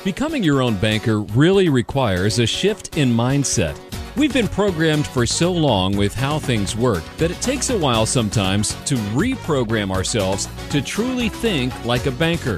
Becoming your own banker really requires a shift in mindset. We've been programmed for so long with how things work that it takes a while sometimes to reprogram ourselves to truly think like a banker.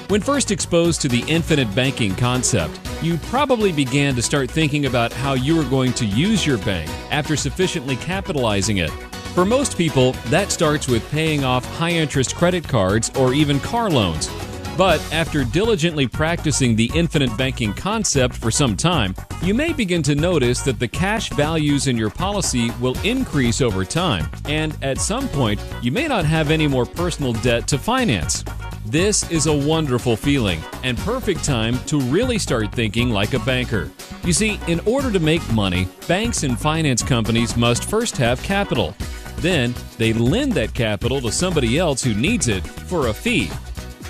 When first exposed to the infinite banking concept, you probably began to start thinking about how you were going to use your bank after sufficiently capitalizing it. For most people, that starts with paying off high-interest credit cards or even car loans. But after diligently practicing the infinite banking concept for some time, you may begin to notice that the cash values in your policy will increase over time, and at some point, you may not have any more personal debt to finance. This is a wonderful feeling and perfect time to really start thinking like a banker. You see, in order to make money, banks and finance companies must first have capital. Then, they lend that capital to somebody else who needs it for a fee.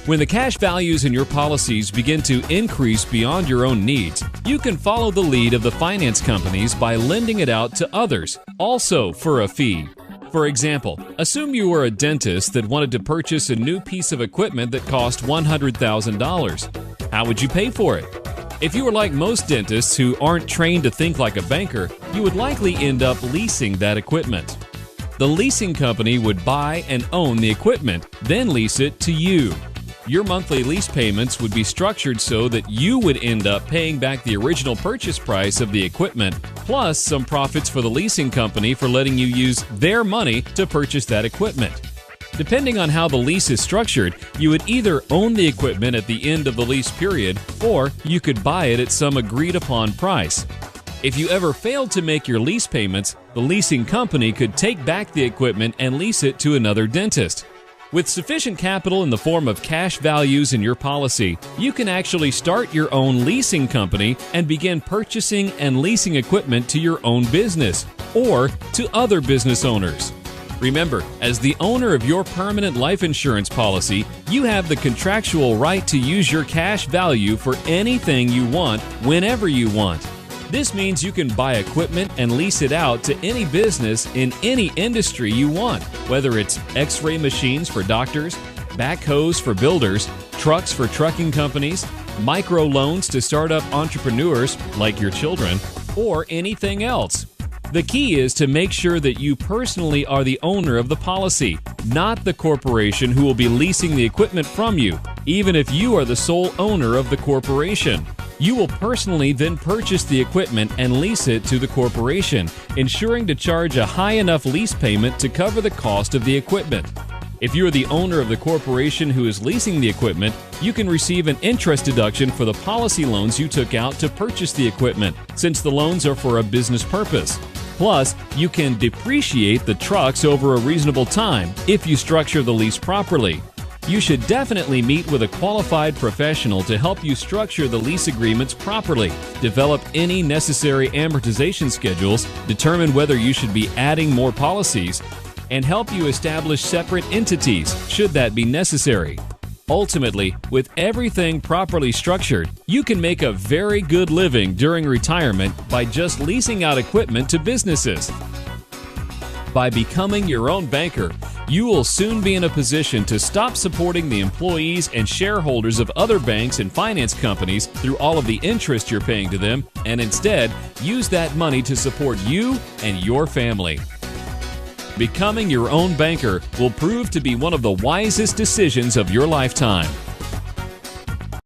When the cash values in your policies begin to increase beyond your own needs, you can follow the lead of the finance companies by lending it out to others, also for a fee. For example, assume you were a dentist that wanted to purchase a new piece of equipment that cost $100,000. How would you pay for it? If you were like most dentists who aren't trained to think like a banker, you would likely end up leasing that equipment. The leasing company would buy and own the equipment, then lease it to you. Your monthly lease payments would be structured so that you would end up paying back the original purchase price of the equipment, plus some profits for the leasing company for letting you use their money to purchase that equipment. Depending on how the lease is structured, you would either own the equipment at the end of the lease period, or you could buy it at some agreed-upon price. If you ever failed to make your lease payments, the leasing company could take back the equipment and lease it to another dentist. With sufficient capital in the form of cash values in your policy, you can actually start your own leasing company and begin purchasing and leasing equipment to your own business or to other business owners. Remember, as the owner of your permanent life insurance policy, you have the contractual right to use your cash value for anything you want, whenever you want. This means you can buy equipment and lease it out to any business in any industry you want, whether it's X-ray machines for doctors, backhoes for builders, trucks for trucking companies, micro loans to startup entrepreneurs like your children, or anything else. The key is to make sure that you personally are the owner of the policy, not the corporation who will be leasing the equipment from you, even if you are the sole owner of the corporation. You will personally then purchase the equipment and lease it to the corporation, ensuring to charge a high enough lease payment to cover the cost of the equipment. If you are the owner of the corporation who is leasing the equipment, you can receive an interest deduction for the policy loans you took out to purchase the equipment, since the loans are for a business purpose. Plus, you can depreciate the trucks over a reasonable time if you structure the lease properly. You should definitely meet with a qualified professional to help you structure the lease agreements properly, develop any necessary amortization schedules, determine whether you should be adding more policies, and help you establish separate entities should that be necessary. Ultimately, with everything properly structured, you can make a very good living during retirement by just leasing out equipment to businesses. By becoming your own banker, you will soon be in a position to stop supporting the employees and shareholders of other banks and finance companies through all of the interest you're paying to them, and instead use that money to support you and your family. Becoming your own banker will prove to be one of the wisest decisions of your lifetime.